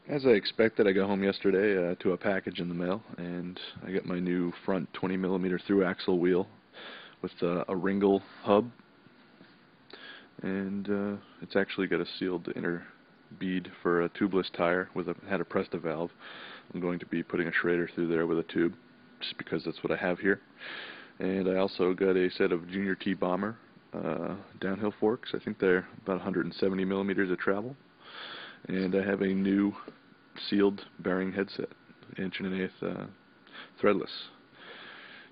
As I expected, I got home yesterday to a package in the mail, and I got my new front 20mm through axle wheel with a Ringle hub, and it's actually got a sealed inner bead for a tubeless tire with had a Presta valve. I'm going to be putting a Schrader through there with a tube, just because that's what I have here. And I also got a set of Junior T Bomber downhill forks. I think they're about 170mm of travel. And I have a new sealed bearing headset, 1 1/8" threadless.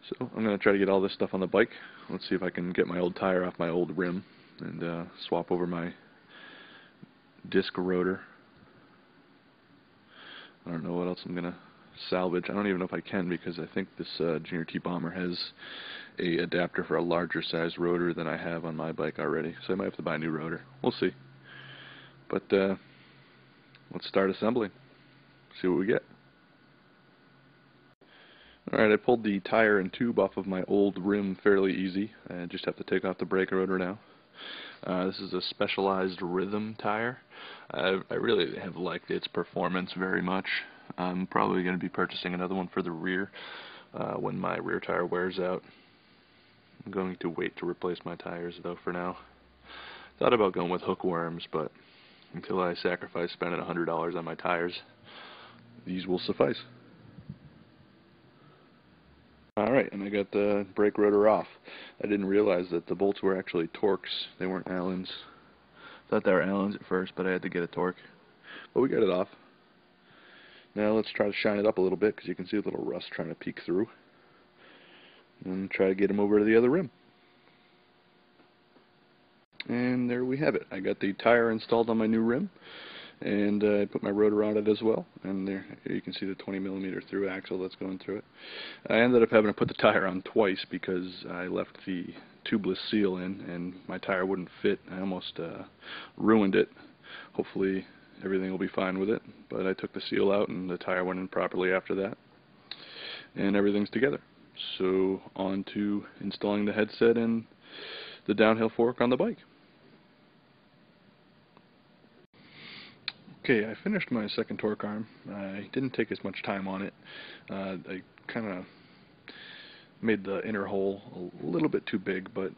So I'm going to try to get all this stuff on the bike. Let's see if I can get my old tire off my old rim and swap over my disc rotor. I don't know what else I'm going to salvage. I don't even know if I can, because I think this Junior T Bomber has a adapter for a larger size rotor than I have on my bike already, so I might have to buy a new rotor. We'll see. But let's start assembling. See what we get. Alright, I pulled the tire and tube off of my old rim fairly easy. I just have to take off the brake rotor now. This is a Specialized Rhythm tire. I really have liked its performance very much. I'm probably going to be purchasing another one for the rear when my rear tire wears out. I'm going to wait to replace my tires though for now. Thought about going with hookworms, but until I sacrifice spending $100 on my tires, these will suffice. Alright, and I got the brake rotor off. I didn't realize that the bolts were actually Torx. They weren't Allens. Thought they were Allens at first, but I had to get a Torque. But we got it off. Now let's try to shine it up a little bit, because you can see a little rust trying to peek through. And try to get him over to the other rim. And there we have it. I got the tire installed on my new rim, and I put my rotor on it as well. And there you can see the 20mm through axle that's going through it. I ended up having to put the tire on twice because I left the tubeless seal in, and my tire wouldn't fit. I almost ruined it. Hopefully everything will be fine with it. But I took the seal out, and the tire went in properly after that. And everything's together. So on to installing the headset and the downhill fork on the bike. Okay, I finished my second torque arm. I didn't take as much time on it. I kind of made the inner hole a little bit too big, but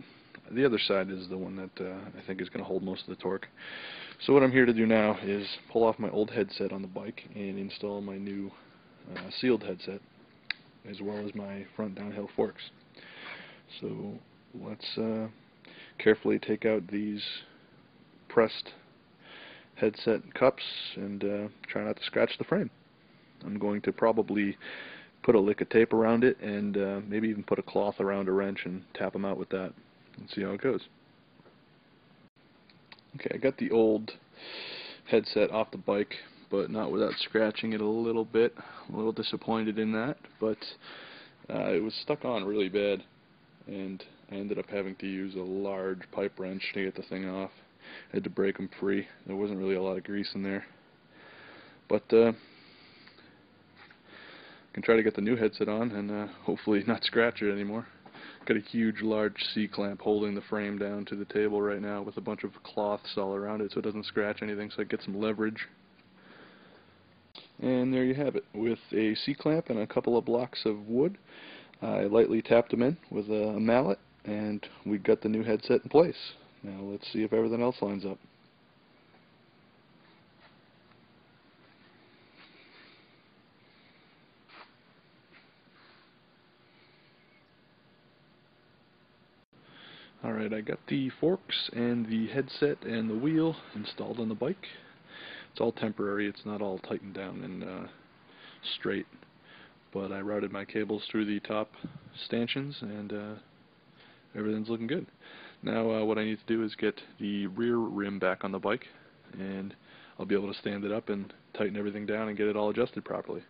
the other side is the one that I think is going to hold most of the torque. So what I'm here to do now is pull off my old headset on the bike and install my new sealed headset, as well as my front downhill forks. So let's carefully take out these pressed headset cups and try not to scratch the frame. I'm going to probably put a lick of tape around it and maybe even put a cloth around a wrench and tap them out with that and see how it goes. Okay, I got the old headset off the bike, but not without scratching it a little bit. I'm a little disappointed in that, but it was stuck on really bad, and I ended up having to use a large pipe wrench to get the thing off. I had to break them free. There wasn't really a lot of grease in there. But I can try to get the new headset on and hopefully not scratch it anymore. Got a huge, large C-clamp holding the frame down to the table right now with a bunch of cloths all around it so it doesn't scratch anything, so I get some leverage. And there you have it. With a C-clamp and a couple of blocks of wood, I lightly tapped them in with a mallet, and we got the new headset in place. Now let's see if everything else lines up. Alright, I got the forks and the headset and the wheel installed on the bike. It's all temporary, it's not all tightened down and straight, but I routed my cables through the top stanchions and everything's looking good. Now what I need to do is get the rear rim back on the bike, and I'll be able to stand it up and tighten everything down and get it all adjusted properly.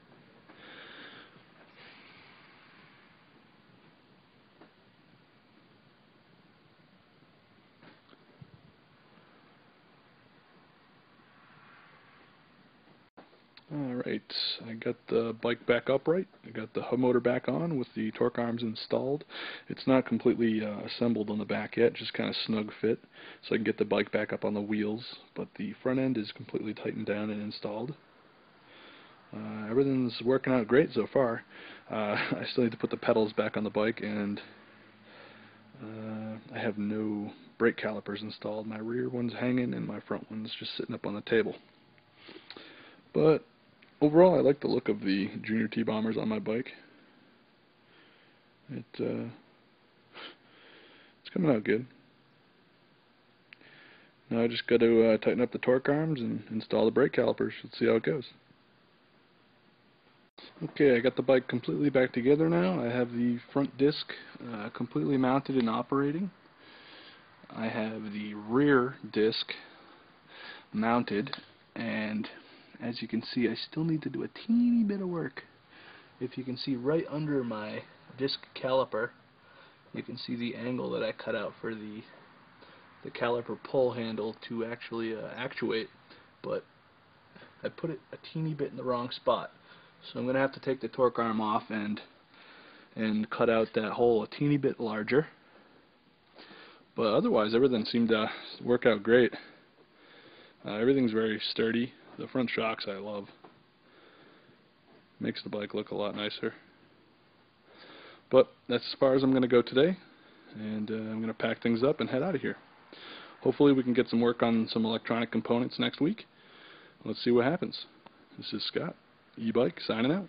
Alright, I got the bike back upright. I got the hub motor back on with the torque arms installed. It's not completely assembled on the back yet, just kind of snug fit, so I can get the bike back up on the wheels, but the front end is completely tightened down and installed. Everything's working out great so far. I still need to put the pedals back on the bike, and I have no brake calipers installed. My rear one's hanging and my front one's just sitting up on the table. But overall, I like the look of the Junior T-Bombers on my bike. It's coming out good. Now I just got to tighten up the torque arms and install the brake calipers. Let's see how it goes. Okay, I got the bike completely back together now. I have the front disc completely mounted and operating. I have the rear disc mounted, and as you can see, I still need to do a teeny bit of work. If you can see right under my disc caliper, you can see the angle that I cut out for the caliper pull handle to actually actuate, but I put it a teeny bit in the wrong spot. So I'm going to have to take the torque arm off and cut out that hole a teeny bit larger. But otherwise, everything seemed to work out great. Everything's very sturdy. The front shocks I love. Makes the bike look a lot nicer. But that's as far as I'm going to go today, and I'm going to pack things up and head out of here. Hopefully we can get some work on some electronic components next week. Let's see what happens. This is Scott, EBIKE, signing out.